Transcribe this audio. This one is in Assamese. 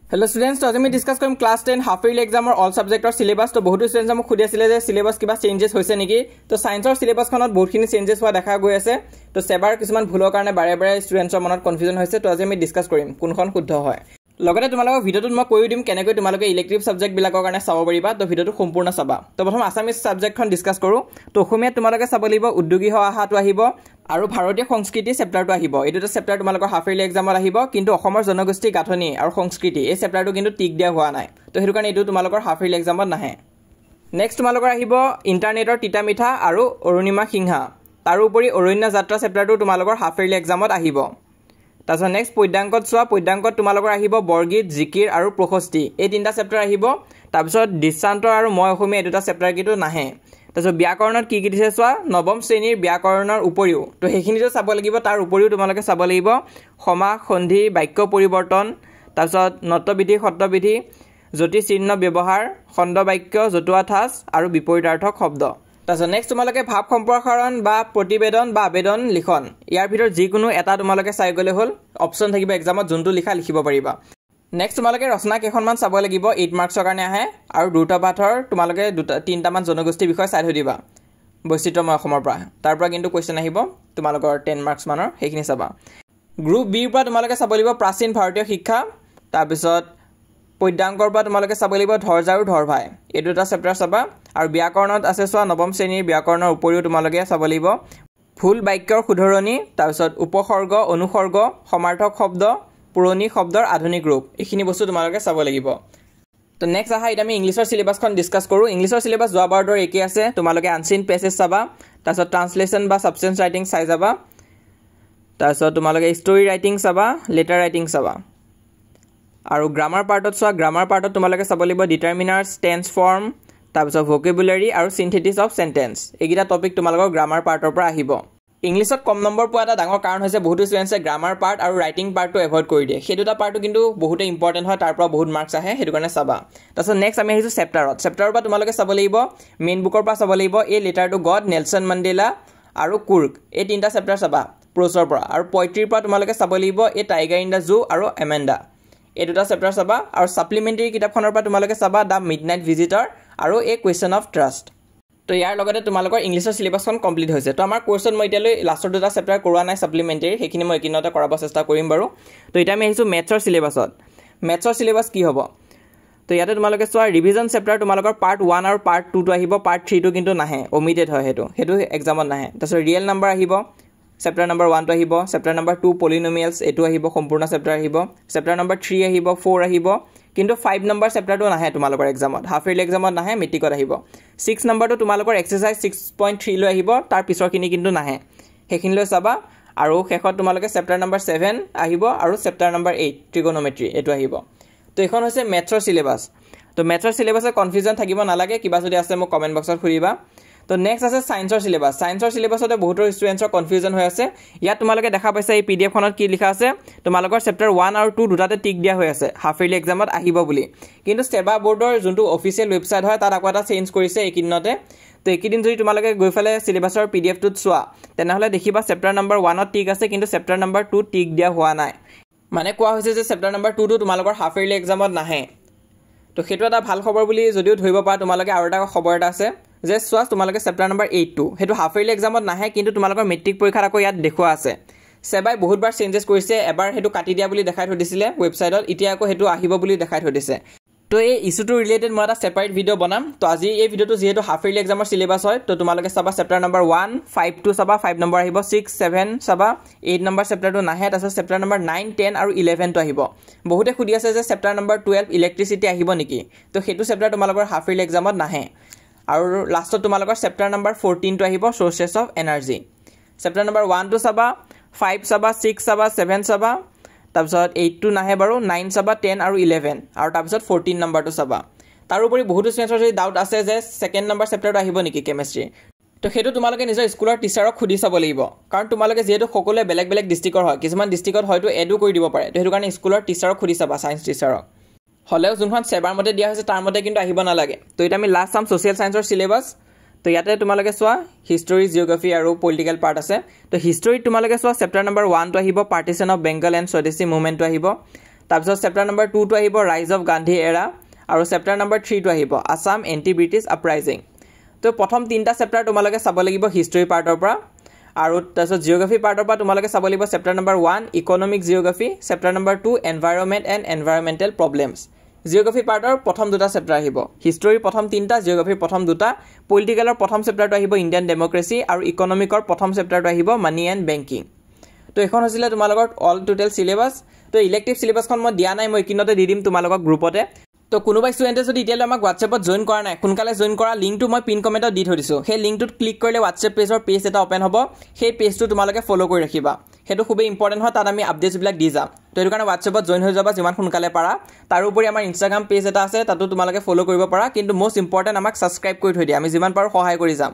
Hello students, so we discuss class 10 half yearly exam or all subject or syllabus. So बहुत students हमको खुद ऐसे ले syllabus किबा changes होइसे निकी तो science और syllabus खनत बहुत खिनि changes हुआ देखा गई আছে तो सेबार किसमान भूলৰ কাৰণে বাৰে students মনত confusion হৈছে তো আজি আমি discuss কৰিম কোনখন শুদ্ধ হয় লগতে তোমালোকৰ ভিডিওটোত মই কৈ দিম কেনেকৈ তোমালোকে ইলেক্টিভ সাবজেক্ট বিলাকৰ কাৰণে চাব পাৰিবা তো ভিডিওটো সম্পূৰ্ণ চাবা তো প্ৰথম আসামিজ সাবজেক্টখন ডিসকাস কৰো তো অসমীয়া তোমালোকে চাব লাগিব উদ্যোগী হহাটো আহিব আৰু ভাৰতীয় সংস্কৃতি চেপ্টাৰটো আহিব এই দুটা চেপ্টাৰ তোমালোকৰ হাফ ইয়াৰলি এক্সামত আহিব কিন্তু অসমৰ জনগোষ্ঠী গাঁথনি আৰু সংস্কৃতি এই চেপ্টাৰটো কিন্তু টিক দিয়া হোৱা নাই তো হেতু কাৰণে এটো তোমালোকৰ হাফ ইয়াৰলি এক্সামত নাহে নেক্সট তোমালোকৰ আহিব ইন্টাৰনেটৰ তিতা মিঠা আৰু অৰুণিমা সিংহা তাৰ উপৰি অৰণ্য যাত্ৰা চেপ্টাৰটো তোমালোকৰ হাফ ইয়াৰলি এক্সামত আহিব তাছত নেক্সট পদ্যাঙ্কত সোৱা পদ্যাঙ্কত তোমালোকৰ আহিব বৰগীত জিকিৰ আৰু প্ৰশস্তি এই তিনটা চেপ্টাৰ আহিব তাৰপিছত দৃষ্টান্ত আৰু মই অসমীয়া এই দুটা চেপ্টাৰ কিটো নাহে তাছত ব্যাকৰণত কি কি দিছে সোৱা নৱম শ্ৰেণীৰ ব্যাকৰণৰ উপৰিও তো হেখিনিটো চাব লাগিব তাৰ উপৰিও তোমালোকে চাব লাগিব সমাস সন্ধি বাক্য পৰিৱৰ্তন তাৰপিছত নটবিধি শব্দবিধি জ্যোতি চিহ্ন ব্যৱহাৰ খণ্ড বাক্য জতুৱা ঠাঁচ আৰু বিপৰীতাৰ্থক শব্দ তাছত নেক্সট তোমালোকে ভাব সম্প্ৰসাৰণ বা প্ৰতিবেদন বা আবেদন লিখন ইয়াৰ ভিতৰত যিকোনো এটা তোমালোকে চাই গলে হল অপচন থাকিব এক্সামত যোনটো লিখা লিখিব পাৰিবা নেক্সট তোমালোকে ৰচনা কেখনমান চাব লাগিব 8 মাৰ্কছৰ কাৰণে আহে আৰু দ্ৰুতপাঠৰ তোমালোকে তিনটা মান জনগোষ্ঠীৰ বিষয় চাই থৈ দিবা বৈচিত্ৰময় অসমৰ পৰা তাৰ পৰা কিন্তু কোৱেশ্চন আহিব তোমালোকৰ 10 মাৰ্কছ মানৰ হেখিনি চাবা গ্ৰুপ বি পৰা তোমালোকে চাব লাগিব প্ৰাচীন ভাৰতীয় শিক্ষা তাৰ পিছত পদ্যাঙ্কৰ পৰা তোমালোকে চাব লাগিব ধৰ্জা আৰু ধৰভাই এই দুটা চেপ্টাৰ চাবা আৰু ব্যাকৰণত আছে সোৱা নৱম শ্ৰেণীৰ ব্যাকৰণৰ উপৰিও তোমালোকে চাব লাগিব ফুল বাক্যৰ শুধৰণি তাৰ পিছত উপসৰ্গ অনুসৰ্গ সমাৰ্থক শব্দ পুৰণি শব্দৰ আধুনিক ৰূপ এইখিনি বস্তু তোমালোকে চাব লাগিব তো নেক্সট আহা এটা আমি ইংলিছৰ সিলেবাসখন ডিসকাস কৰো ইংলিছৰ সিলেবাস যোৱাবাৰ দৰে একে আছে তোমালোকে আনসিন পেছেজ চাবা তাৰপিছত ট্ৰান্সলেচন বা সাবস্টেন্স ৰাইটিং চাই যাবা তাৰপিছত তোমালোকে ষ্টৰী ৰাইটিং চাবা লেটাৰ ৰাইটিং চাবা আৰু গ্ৰামাৰ পাৰ্টত সোৱা গ্ৰামাৰ পাৰ্টত তোমালোকে চাব লাগিব ডিটাৰমিনাৰ্স টেন্স ফৰ্ম তাৰপিছত ভোকেবুলাৰি আৰু সিনথেটিক্স অফ সেন্টেন্স এইগিটা টপিক তোমালোকৰ গ্ৰামাৰ পাৰ্টৰ পৰা আহিব ইংলিছত কম নম্বৰ পোৱা এটা ডাঙৰ কাৰণ হৈছে বহুত ষ্টুডেন্টছে গ্ৰামাৰ পাৰ্ট আৰু ৰাইটিং পাৰ্টটো এভয়েড কৰি দিয়ে হেতুটা পাৰ্টটো কিন্তু বহুত ইম্পৰ্টেন্ট হয় তাৰ পৰা বহুত মাৰ্কছ আহে হেতু কাৰণে চাবা তাৰপিছত নেক্সট আমি আহিছো চেপ্টাৰৰ পৰা তোমালোকে চাব লাগিব মেইন বুকৰ পৰা চাব লাগিব এই লেটাৰ টু গড নেলসন মণ্ডেলা আৰু কুৰ্ক এই তিনটা চেপ্টাৰ চাবা প্ৰ'ছৰ পৰা আৰু পয়েট্ৰিৰ পৰা তোমালোকে চাব লাগিব এই টাইগাৰ ইন দা জু আৰু এমেন্ডা এই দুটা চেপ্টাৰ চাবা আৰু সাপ্লিমেন্টাৰী কিতাপখনৰ পৰা তোমালোকে চাবা দা মিডনাইট ভিজিটৰ আৰু এ কুৱেশ্চন অফ ট্ৰাষ্ট তো ইয়াৰ লগতে তোমালোকৰ ইংলিছৰ সিলেবাসখন কমপ্লিট হৈছে তো আমাৰ কোৰ্সত মই ইতিয়ালৈ লাষ্টৰ দুটা চেপ্টাৰ কৰোৱা নাই সাপ্লিমেন্টাৰী হেখিনি মই একিনতে কৰাব চেষ্টা কৰিম বাৰু তো এটা আমি আহিছো মেথছৰ সিলেবাসত মেথছৰ সিলেবাস কি হ'ব তো ইয়াতে তোমালোকে সোৱা ৰিভিজন চেপ্টাৰ তোমালোকৰ পাৰ্ট 1 আৰু পাৰ্ট 2 টো আহিব পাৰ্ট 3 টো কিন্তু নাহে ওমিটেড হয় হেতু এক্সামত নাহে তাৰপিছত ৰিয়েল নাম্বাৰ আহিব চেপ্টাৰ নম্বৰ 1 টো আহিব চেপ্টাৰ নম্বৰ 2 পলিনোমিয়েলছ এটো আহিব সম্পূৰ্ণ চেপ্টাৰ আহিব চেপ্টাৰ নম্বৰ 3 আহিব 4 আহিব কিন্তু 5 নম্বৰ চেপ্টাৰটো নাহে তোমালোকৰ এক্সামত হাফ ইয়াৰলি এক্সামত নাহে মেট্ৰিকত আহিব 6 নম্বৰটো তোমালোকৰ এক্সাৰসাইজ 6.3 লৈ আহিব তাৰ পিছৰখিনি কিন্তু নাহে হেখিনি লৈ চাবা আৰু শেষত তোমালোকে চেপ্টাৰ নম্বৰ 7 আহিব আৰু চেপ্টাৰ নম্বৰ 8 ট্ৰিগোনোমেট্ৰি এটো আহিব তো এখন হৈছে মেথছৰ সিলেবাস তো মেথছৰ সিলেবাসে কনফিউজন থাকিব নালাগে কিবা যদি আছে মোক কমেন্ট বক্সত খুৰিবা তো নেক্সট আছে সায়েন্সৰ সিলেবাসতে বহুতৰ ষ্টুডেন্টছৰ কনফিউজন হৈ আছে ইয়াত তোমালোকে দেখা পাইছা এই পিডিএফ খনত কি লিখা আছে তোমালোকৰ চেপ্টাৰ 1 আৰু 2 দুটাতে টিক দিয়া হৈ আছে হাফ ইয়াৰলি এক্সামত আহিব বুলি কিন্তু সেবা বোৰ্ডৰ যোনটো অফিচিয়েল ৱেবসাইট হয় তাত আকৌ এটা চেঞ্জ কৰিছে একিনতে তো একিদিন যদি তোমালোকে গৈফালে সিলেবাসৰ পিডিএফ টোত সোৱা তেনেহলে দেখিবা চেপ্টাৰ নম্বৰ 1 ত টিক আছে কিন্তু চেপ্টাৰ নম্বৰ 2 টিক দিয়া হোৱা নাই মানে কোৱা হৈছে যে চেপ্টাৰ নম্বৰ 2 টো তোমালোকৰ হাফ ইয়াৰলি এক্সামত নাহে তো হেতু এটা ভাল খবৰ বুলি যদিও ধৰিব পাৰা তোমালোকে আৰু এটা খবৰ এটা আছে যে সোৱা তোমালোকে চেপ্টাৰ নম্বৰ 8 টো হেতু হাফ ইয়াৰলি এক্সামত নাহে কিন্তু তোমালোকৰ মেট্ৰিক পৰীক্ষাত আকৌ ইয়াত দেখুৱা আছে সেবাই বহুতবাৰ চেঞ্জেস কৰিছে এবাৰ হেতু কাটি দিয়া বুলি দেখাই থৈ দিছিলে ৱেবসাইটত এতিয়া আকৌ হেতু আহিব বুলি দেখাই থৈ দিছে তো এই ইস্যুটো ৰিলেটেড মই এটা সেপাৰেট ভিডিও বনাম তো আজি এই ভিডিওটো যেহেতু হাফ ইয়াৰলি এক্সামৰ সিলেবাস হয় তো তোমালোকে চাবা চেপ্টাৰ নম্বৰ 1 5 টো চাবা 5 নম্বৰ আহিব 6 7 চাবা 8 নম্বৰ চেপ্টাৰটো নাহে তাৰছত চেপ্টাৰ নম্বৰ 9 10 আৰু 11 টো আহিব বহুতে খুদি আছে যে চেপ্টাৰ নম্বৰ 12 ইলেক্ট্ৰিচিটি আহিব নেকি তো হেতু চেপ্টাৰ তোমালোকৰ হাফ ইয়াৰলি এক্সামত নাহে আৰু লাষ্টত তোমালোকৰ চেপ্টাৰ নম্বৰ 14 টো আহিব সোৰ্সেছ অফ এনাৰ্জি চেপ্টাৰ নম্বৰ 1 টো চাবা 5 চাবা 6 চাবা 7 চাবা তাৰপিছত 8 টো নাহে বাৰু 9 চাবা 10 আৰু 11 আৰু তাৰপিছত 14 নম্বৰটো চাবা তাৰ উপৰি বহুত ষ্টুডেন্টৰ যদি ডাউট আছে যে সেকেন্ড নম্বৰ চেপ্টাৰটো আহিব নেকি কেমিষ্ট্ৰি তো হেতু তোমালোকে নিজৰ স্কুলৰ টিচাৰক খুদি চাব লাগিব কাৰণ তোমালোকে যেহেতু সকলোৱে বেলেগ বেলেগ ডিস্ট্ৰিক্টৰ হয় কিছুমান ডিস্ট্ৰিক্টত হয়তো এডু কৰি দিব পাৰে তো হেতু কাৰণে স্কুলৰ টিচাৰক খুদি চাবা সায়েন্স টিচাৰক হলেও যোনখন সেবাৰ মতে দিয়া হৈছে তাৰ মতে কিন্তু আহিব নালাগে তো এটা আমি লাষ্ট চাম সোশ্যাল সায়েন্সৰ সিলেবাস তো ইয়াতে তোমালোকে সোৱা হিষ্টৰী জিওগ্ৰাফি আৰু পলিটিক্যাল পাৰ্ট আছে তো হিষ্টৰীত তোমালোকে সোৱা চেপ্টাৰ নম্বৰ 1 টো আহিব পাৰ্টিশন অফ বেংগল এণ্ড স্বদেশী মুভমেন্ট টো আহিব তাৰপিছত চেপ্টাৰ নম্বৰ 2 টো আহিব ৰাইজ অফ গান্ধী এৰা আৰু চেপ্টাৰ নম্বৰ 3 টো আহিব আসাম এন্টি ব্ৰিটিছ আপৰাইজিং তো প্ৰথম তিনটা চেপ্টাৰ তোমালোকে চাব লাগিব হিষ্টৰী পাৰ্টৰ পৰা আৰু তাৰপিছত জিওগ্ৰাফি পাৰ্টৰ পৰা তোমালোকে চাব লাগিব chapter number 1 economic geography chapter number 2 environment and environmental problems geography পাৰ্টৰ প্ৰথম দুটা চেপ্টাৰ আহিব হিষ্টৰীৰ প্ৰথম তিনটা জিওগ্ৰাফিৰ প্ৰথম দুটা পলিটিকেলৰ প্ৰথম চেপ্টাৰটো আহিব ইণ্ডিয়ান ডেমক্ৰেসি আৰু ইকোনমিকৰ প্ৰথম চেপ্টাৰটো আহিব মানি এণ্ড বেংকিং তো এখন হৈছিল তোমালোকৰ অল টোটেল সিলেবাস তো ইলেক্টিভ সিলেবাসখন মই দিয়া নাই মই কিনতে দি দিম তোমালোকক গ্ৰুপতে তো কোনোবা ষ্টুডেণ্টে যদি এতিয়ালৈ আমাক হোৱাটছএপত জইন কৰা নাই সোনকালে জইন কৰা লিংকটো মই পিন কমেণ্টত দি থৈ দিছোঁ সেই লিংকটোত ক্লিক কৰিলে হোৱাটছএপ পেজৰ পেজ এটা অপেন হ'ব সেই পেজটো তোমালোকে ফ'ল' কৰি ৰাখিবা সেইটো খুবেই ইম্পৰ্টেণ্ট হয় তাত আমি আপডেটছবিলাক দি যাম তো এইটো কাৰণে হোৱাটছএপত জইন হৈ যাবা যিমান সোনকালে পাৰা তাৰোপৰি আমাৰ ইনষ্টাগ্ৰাম পেজ এটা আছে তাতো তোমালোকে ফ'ল' কৰিব পাৰা কিন্তু মষ্ট ইম্পৰ্টেণ্ট আমাক ছাবস্ক্ৰাইব কৰি থৈ দিয়া আমি যিমান পাৰোঁ সহায় কৰি যাম